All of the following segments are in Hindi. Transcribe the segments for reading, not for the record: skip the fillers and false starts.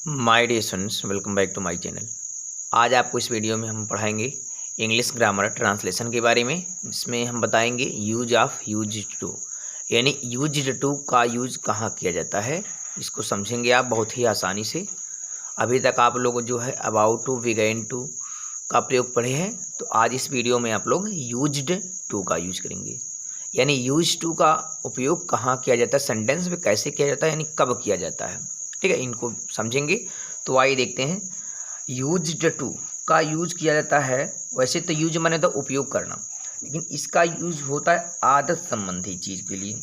My dear students, welcome back to my channel. आज आपको इस वीडियो में हम पढ़ाएंगे इंग्लिश ग्रामर ट्रांसलेशन के बारे में, जिसमें हम बताएंगे यूज ऑफ यूज्ड टू, यानी यूज्ड टू का यूज कहाँ किया जाता है। इसको समझेंगे आप बहुत ही आसानी से। अभी तक आप लोग जो है अबाउट टू, बिगेन टू का प्रयोग पढ़े हैं, तो आज इस वीडियो में आप लोग यूज्ड टू का यूज करेंगे, यानी यूज टू का उपयोग कहाँ किया जाता है, सेंटेंस में कैसे किया जाता है, यानी कब किया जाता है। ठीक है, इनको समझेंगे। तो आइए देखते हैं। यूज्ड टू का यूज किया जाता है, वैसे तो यूज माने तो उपयोग करना, लेकिन इसका यूज होता है आदत संबंधी चीज के लिए।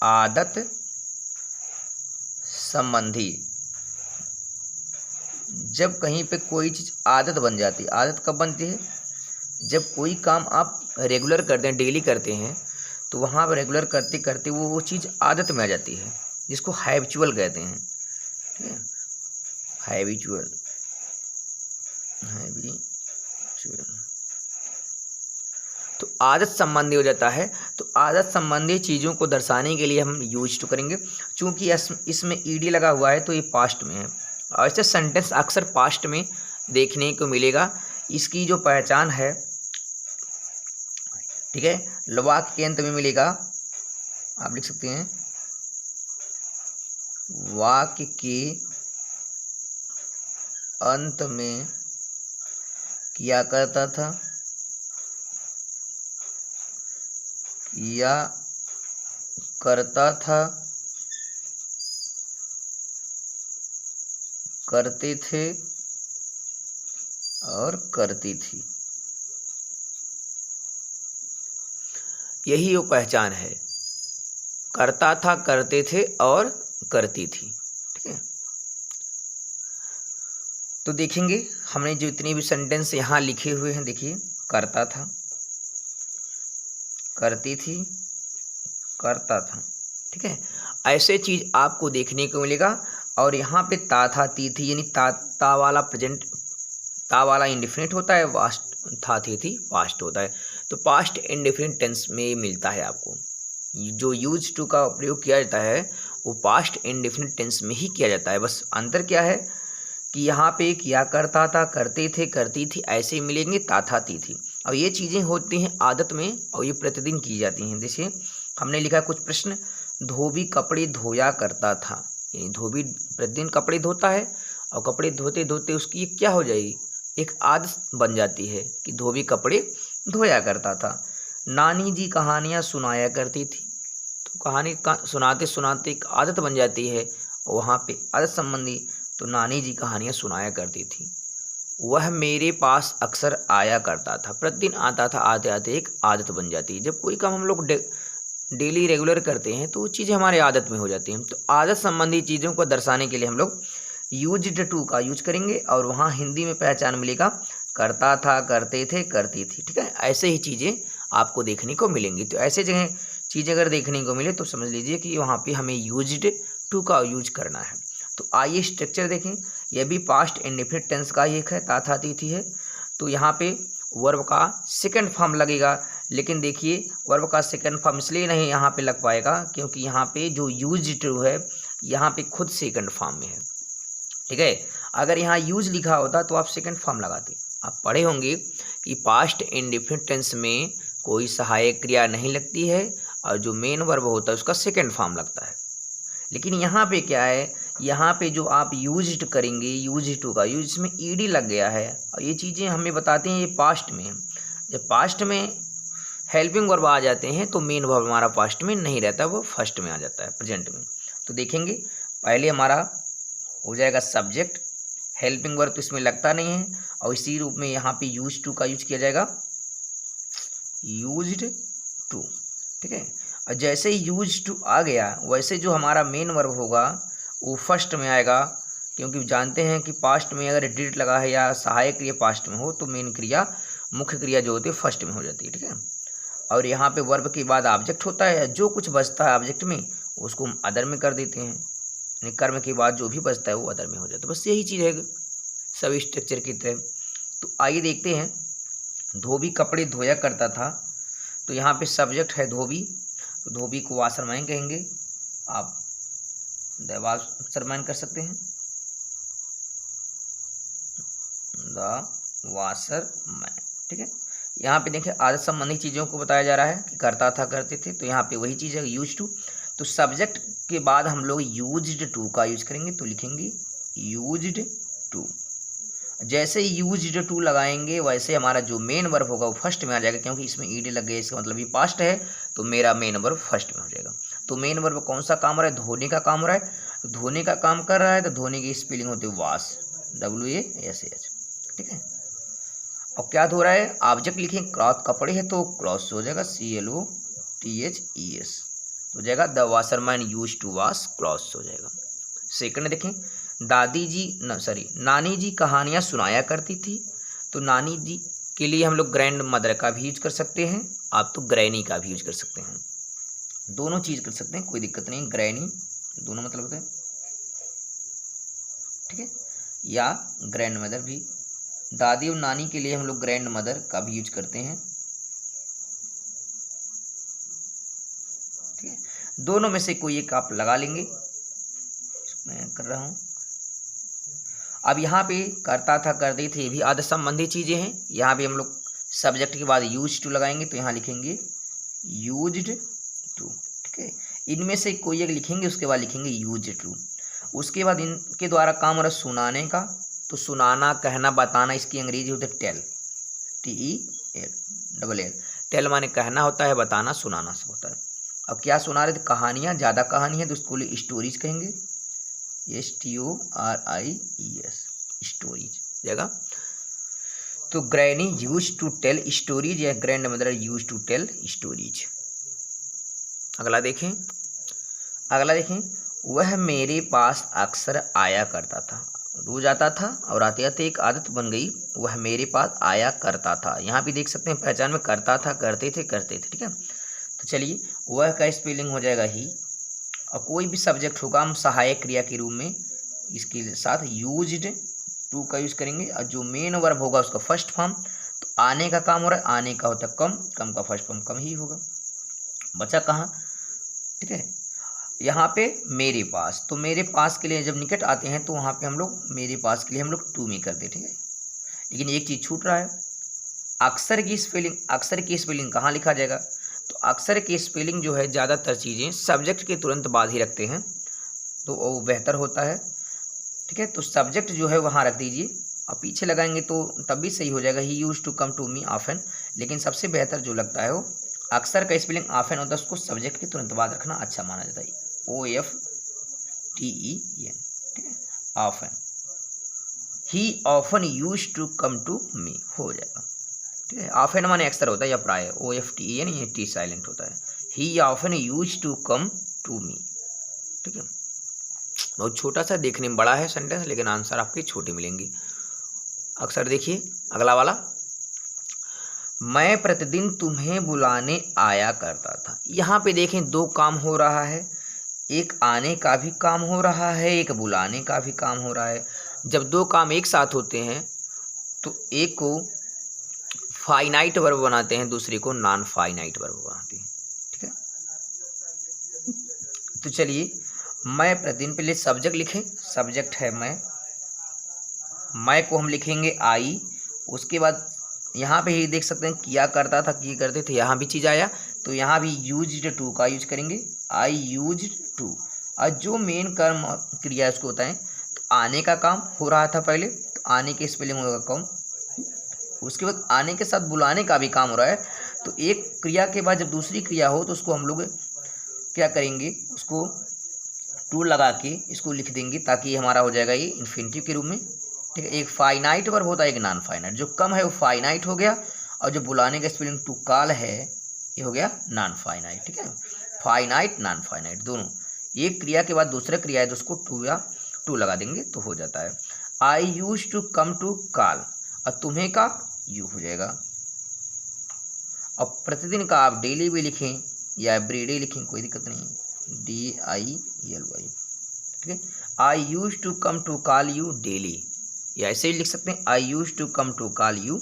आदत संबंधी, जब कहीं पे कोई चीज आदत बन जाती है। आदत कब बनती है? जब कोई काम आप रेगुलर करते हैं, डेली करते हैं, तो वहाँ पर रेगुलर करते करते वो चीज़ आदत में आ जाती है, जिसको हैबिचुअल कहते हैं। ठीक है, हैबिचुअल। तो आदत संबंधी हो जाता है। तो आदत संबंधी चीज़ों को दर्शाने के लिए हम यूज टू करेंगे। चूंकि इसमें ईडी लगा हुआ है तो ये पास्ट में है, और ऐसे सेंटेंस अक्सर पास्ट में देखने को मिलेगा। इसकी जो पहचान है, ठीक है, वाक्य के अंत में मिलेगा। आप लिख सकते हैं वाक्य के अंत में किया करता था, किया करता था, करते थे और करती थी। यही वो पहचान है, करता था, करते थे और करती थी। ठीक है, तो देखेंगे हमने जो इतने भी सेंटेंस यहाँ लिखे हुए हैं, देखिए, करता था, करती थी, करता था। ठीक है, ऐसे चीज आपको देखने को मिलेगा। और यहाँ पे ता था, ती थी, यानी ता वाला प्रेजेंट, ता वाला इंडिफिनिट होता है, वास्ट था, थी पास्ट होता है। तो पास्ट इंडिफिनिट टेंस में मिलता है आपको। जो यूज टू का प्रयोग किया जाता है वो पास्ट इंडिफिनिट टेंस में ही किया जाता है। बस अंतर क्या है कि यहाँ पे किया करता था, करते थे, करती थी, ऐसे मिलेंगे ता था, ती थी। और ये चीज़ें होती हैं आदत में, और ये प्रतिदिन की जाती हैं। जैसे हमने लिखा कुछ प्रश्न, धोबी कपड़े धोया करता था, यानी धोबी प्रतिदिन कपड़े धोता है, और कपड़े धोते धोते उसकी ये क्या हो जाएगी, एक आदत बन जाती है कि धोबी कपड़े धोया करता था। नानी जी कहानियाँ सुनाया करती थी, तो कहानी का सुनाते सुनाते एक आदत बन जाती है, वहाँ पे आदत संबंधी। तो नानी जी कहानियाँ सुनाया करती थी। वह मेरे पास अक्सर आया करता था, प्रतिदिन आता था, आते आते एक आदत बन जाती है। जब कोई काम हम लोग डेली रेगुलर करते हैं तो वो चीज़ें हमारे आदत में हो जाती हैं। तो आदत संबंधी चीज़ों को दर्शाने के लिए हम लोग यूज्ड टू का यूज करेंगे, और वहाँ हिंदी में पहचान मिलेगा करता था, करते थे, करती थी। ठीक है, ऐसे ही चीज़ें आपको देखने को मिलेंगी। तो ऐसे जगह चीज़ अगर देखने को मिले तो समझ लीजिए कि वहाँ पे हमें यूज्ड टू का यूज करना है। तो आइए स्ट्रक्चर देखें। यह भी पास्ट इंडेफिनिट टेंस का ही एक है, ता था, ती थी है। तो यहाँ पे वर्ब का सेकंड फॉर्म लगेगा, लेकिन देखिए वर्ब का सेकंड फॉर्म इसलिए नहीं यहाँ पे लग पाएगा क्योंकि यहाँ पे जो यूज्ड टू है यहाँ पे खुद सेकंड फॉर्म में है। ठीक है, अगर यहाँ यूज लिखा होता तो आप सेकंड फॉर्म लगाते। आप पढ़े होंगे कि पास्ट इंडेफिनिट टेंस में कोई सहायक क्रिया नहीं लगती है, और जो मेन वर्ब होता है उसका सेकंड फॉर्म लगता है। लेकिन यहाँ पे क्या है, यहाँ पे जो आप यूज्ड करेंगे, यूज टू का यूज में ईडी लग गया है, और ये चीज़ें हमें बताती हैं ये पास्ट में है। जब पास्ट में हेल्पिंग वर्ब आ जाते हैं तो मेन वर्ब हमारा पास्ट में नहीं रहता, वो फर्स्ट में आ जाता है, प्रेजेंट में। तो देखेंगे पहले हमारा हो जाएगा सब्जेक्ट, हेल्पिंग वर्ब तो इसमें लगता नहीं है, और इसी रूप में यहाँ पे यूज टू का यूज किया जाएगा, यूज्ड टू। ठीक है, और जैसे ही यूज टू आ गया वैसे जो हमारा मेन वर्ब होगा वो फर्स्ट में आएगा, क्योंकि जानते हैं कि पास्ट में अगर डिड लगा है या सहायक क्रिया पास्ट में हो तो मेन क्रिया, मुख्य क्रिया जो होती है फर्स्ट में हो जाती है। ठीक है, और यहाँ पे वर्ब के बाद ऑब्जेक्ट होता है, जो कुछ बचता है ऑब्जेक्ट में उसको हम अदर में कर देते हैं, यानी कर्म के बाद जो भी बचता है वो अदर में हो जाता है। बस यही चीज़ है सभी स्ट्रक्चर की तरह। तो आइए देखते हैं, धोबी कपड़े धोया करता था, तो यहाँ पे सब्जेक्ट है धोबी, तो धोबी को वाशरमैन कहेंगे, आप द वाशरमैन कर सकते हैं। The washerman. ठीक है, यहाँ पे देखिए आदत संबंधी चीज़ों को बताया जा रहा है कि करता था, करते थे, तो यहाँ पे वही चीज़ है यूज टू। तो सब्जेक्ट के बाद हम लोग यूज्ड टू का यूज करेंगे, तो लिखेंगे यूज्ड टू। जैसे यूज्ड टू लगाएंगे वैसे हमारा जो मेन वर्ब होगा वो फर्स्ट में आ जाएगा, क्योंकि इसमें ईडी लग गया, इसका मतलब ये पास्ट है, तो मेरा मेन वर्ब फर्स्ट में हो जाएगा। तो मेन वर्ब कौन सा काम हो रहा है? धोने का काम हो रहा है। धोने का काम कर रहा है तो धोने की स्पेलिंग होती है वाश, WASH। ठीक है, और क्या धो रहा है? ऑब्जेक्ट लिखें, क्लॉथ कपड़े है तो क्लॉथ्स हो जाएगा, CLOTHES हो जाएगा। The washerman use to wash clothes हो जाएगा। सेकंड देखें, नानी जी कहानियाँ सुनाया करती थी, तो नानी जी के लिए हम लोग ग्रैंड मदर का भी यूज कर सकते हैं, आप तो ग्रैनी का भी यूज कर सकते हैं, दोनों चीज़ कर सकते हैं, कोई दिक्कत नहीं। ग्रैनी दोनों मतलब होता है, ठीक है, या ग्रैंड मदर भी। दादी और नानी के लिए हम लोग ग्रैंड मदर का भी यूज करते हैं। ठीक है, दोनों में से कोई एक आप लगा लेंगे, मैं कर रहा हूँ। अब यहाँ पे करता था, करते थे, ये भी आदत संबंधी चीज़ें हैं। यहाँ पे हम लोग सब्जेक्ट के बाद यूज टू लगाएंगे, तो यहाँ लिखेंगे यूज्ड टू। ठीक है, इनमें से कोई एक लिखेंगे, उसके बाद लिखेंगे यूज्ड टू। उसके बाद इनके द्वारा काम हो रहा है सुनाने का, तो सुनाना, कहना, बताना, इसकी अंग्रेजी होती है टेल, TELL। टेल माने कहना होता है, बताना सुनाना से होता है। अब क्या सुना रहे थे? कहानियाँ, ज़्यादा कहानी है तो उसको लिए स्टोरीज कहेंगे, STORIES, स्टोरीज जगह। तो granny used to tell stories या grandmother used to tell stories. अगला देखें, वह मेरे पास अक्सर आया करता था, रोज आता था और आते आते एक आदत बन गई, वह मेरे पास आया करता था। यहाँ भी देख सकते हैं पहचान में करता था, करते थे। ठीक है, तो चलिए वह का स्पेलिंग हो जाएगा ही, और कोई भी सब्जेक्ट होगा हम सहायक क्रिया के रूप में इसके साथ यूज्ड टू का यूज करेंगे, और जो मेन वर्ब होगा उसका फर्स्ट फॉर्म। तो आने का काम हो रहा है, आने का होता है कम, कम का फर्स्ट फॉर्म कम ही होगा। बचा कहाँ? ठीक है, यहाँ पे मेरे पास, तो मेरे पास के लिए जब निकट आते हैं तो वहाँ पे हम लोग मेरे पास के लिए हम लोग टू में करते। ठीक है, लेकिन एक चीज़ छूट रहा है, अक्सर की स्पेलिंग कहाँ लिखा जाएगा? तो अक्सर की स्पेलिंग जो है ज़्यादातर चीज़ें सब्जेक्ट के तुरंत बाद ही रखते हैं, तो वो बेहतर होता है। ठीक है, तो सब्जेक्ट जो है वहाँ रख दीजिए, और पीछे लगाएंगे तो तब भी सही हो जाएगा, he used to come to me often. लेकिन सबसे बेहतर जो लगता है वो अक्सर का स्पेलिंग ऑफन होता है, उसको सब्जेक्ट के तुरंत बाद रखना अच्छा माना जाता है, OFTEN। ठीक है, often, he often use to come to me हो जाएगा। ठीक है, ऑफन माने अक्सर होता है या प्राय, OFTEN, ये टी साइलेंट होता है। He often use to come to me. ठीक है, बहुत छोटा सा, देखने में बड़ा है सेंटेंस, लेकिन आंसर आपके छोटे मिलेंगे। अक्सर देखिए अगला वाला, मैं प्रतिदिन तुम्हें बुलाने आया करता था। यहाँ पे देखें दो काम हो रहा है, एक आने का भी काम हो रहा है, एक बुलाने का भी काम हो रहा है। जब दो काम एक साथ होते हैं तो एक को फाइनाइट वर्ब बनाते हैं, दूसरे को नॉन फाइनाइट वर्ब बनाते हैं। ठीक है, तो चलिए मैं प्रतिदिन, पहले सब्जेक्ट लिखें, सब्जेक्ट है मैं को हम लिखेंगे आई। उसके बाद यहाँ पे ही देख सकते हैं किया करता था, किए करते थे, यहाँ भी चीज़ आया, तो यहाँ भी यूज्ड टू का यूज करेंगे, आई यूज्ड टू। और जो मेन कर्म क्रिया उसको होता है, तो आने का काम हो रहा था पहले, तो आने के स्पेलिंग होगा कम। उसके बाद आने के साथ बुलाने का भी काम हो रहा है, तो एक क्रिया के बाद जब दूसरी क्रिया हो तो उसको हम लोग क्या करेंगे, उसको टू लगा के इसको लिख देंगे, ताकि हमारा हो जाएगा ये इन्फिनिटिव के रूप में। ठीक है, एक फाइनाइट वर्ब होता है, एक नॉन फाइनाइट। जो कम है वो फाइनाइट हो गया, और जो बुलाने का स्पेलिंग टू कॉल है ये हो गया नॉन फाइनाइट। ठीक है, फाइनाइट नॉन फाइनाइट दोनों, एक क्रिया के बाद दूसरा क्रिया है तो उसको टू लगा देंगे तो हो जाता है। I used to come to call, और तुम्हें का यू हो जाएगा। अब प्रतिदिन का आप डेली भी लिखें या एवरीडे लिखें, कोई दिक्कत नहीं है, DIELY। ठीक है, I used to come to call you daily, या ऐसे ही लिख सकते हैं, I used to come to call you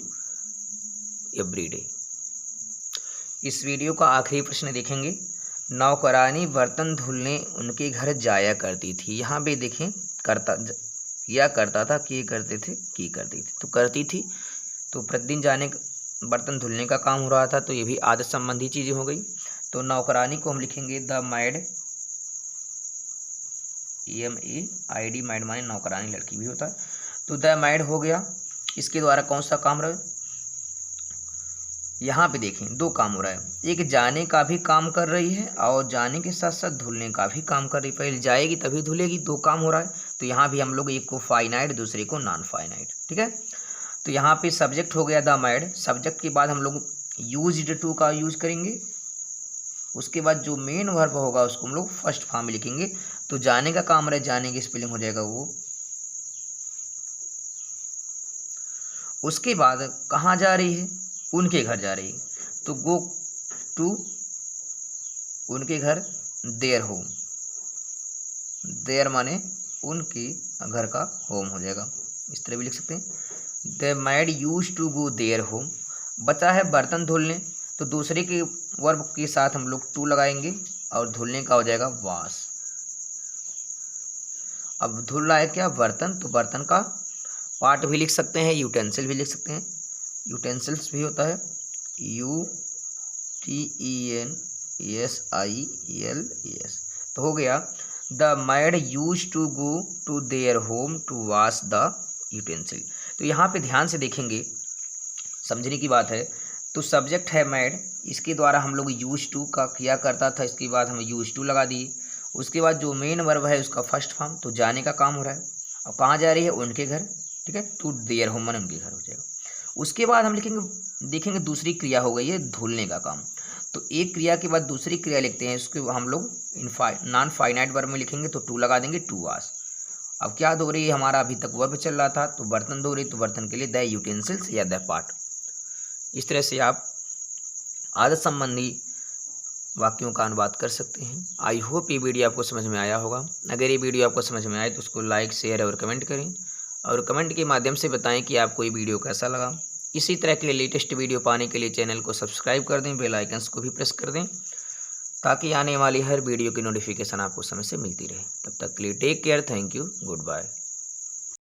everyday. इस वीडियो का आखिरी प्रश्न देखेंगे, नौकरानी बर्तन धुलने उनके घर जाया करती थी। यहाँ भी देखें करता किया करता था, किए करते थे, की करती थी। तो करती थी तो प्रतिदिन जाने बर्तन धुलने का काम हो रहा था, तो ये भी आदत संबंधी चीज़ें हो गई। तो नौकरानी को हम लिखेंगे द मैड, EMAID, मैड माने नौकरानी, लड़की भी होता है। तो द मैड हो गया, इसके द्वारा कौन सा काम रहा? यहाँ पे देखें दो काम हो रहा है, एक जाने का भी काम कर रही है और जाने के साथ साथ धुलने का भी काम कर रही है। पहले जाएगी तभी धुलेगी, दो काम हो रहा है। तो यहाँ भी हम लोग एक को फाइनाइट, दूसरे को नॉन फाइनाइट, ठीक है। तो यहाँ पे सब्जेक्ट हो गया द मैड। सब्जेक्ट के बाद हम लोग यूज्ड टू का यूज करेंगे, उसके बाद जो मेन वर्ब होगा उसको हम लोग फर्स्ट फॉर्म में लिखेंगे। तो जाने का काम रहे, जाने की स्पेलिंग हो जाएगा वो। उसके बाद कहाँ जा रही है? उनके घर जा रही है, तो गो टू उनके घर, देयर होम, देयर माने उनके घर का होम हो जाएगा, इस तरह भी लिख सकते हैं। The maid use to go their home. बचा है बर्तन धुलने, तो दूसरे के वर्ब के साथ हम लोग टू लगाएंगे और धुलने का हो जाएगा वाश। अब धुल रहा है क्या? बर्तन, तो बर्तन का पार्ट भी लिख सकते हैं, यूटेंसिल भी लिख सकते हैं, यूटेंसिल्स भी होता है UTENSILES। तो हो गया the maid use to go to their home to wash the utensil. तो यहाँ पे ध्यान से देखेंगे, समझने की बात है। तो सब्जेक्ट है मैड, इसके द्वारा हम लोग यूज टू का किया करता था, इसके बाद हम यूज टू लगा दिए। उसके बाद जो मेन वर्ब है उसका फर्स्ट फॉर्म, तो जाने का काम हो रहा है। अब कहाँ जा रही है? उनके घर, ठीक है। टू देयर होम माने उनके घर हो जाएगा। उसके बाद हम लिखेंगे, देखेंगे दूसरी क्रिया हो गई है धुलने का काम। तो एक क्रिया के बाद दूसरी क्रिया लिखते हैं, उसके हम लोग नॉन फाइनाइट वर्ब में लिखेंगे, तो टू लगा देंगे, टू वॉश। अब क्या धो रही है? हमारा अभी तक वर्ब चल रहा था, तो बर्तन धो रही, तो बर्तन के लिए द यूटेंसिल्स या द पार्ट। इस तरह से आप आदत संबंधी वाक्यों का अनुवाद कर सकते हैं। आई होप ये वीडियो आपको समझ में आया होगा। अगर ये वीडियो आपको समझ में आए तो उसको लाइक, शेयर और कमेंट करें, और कमेंट के माध्यम से बताएं कि आपको ये वीडियो कैसा लगा। इसी तरह के लेटेस्ट वीडियो पाने के लिए चैनल को सब्सक्राइब कर दें, बेल आइकन्स को भी प्रेस कर दें, ताकि आने वाली हर वीडियो की नोटिफिकेशन आपको समय से मिलती रहे। तब तक के लिए take care, thank you, good bye.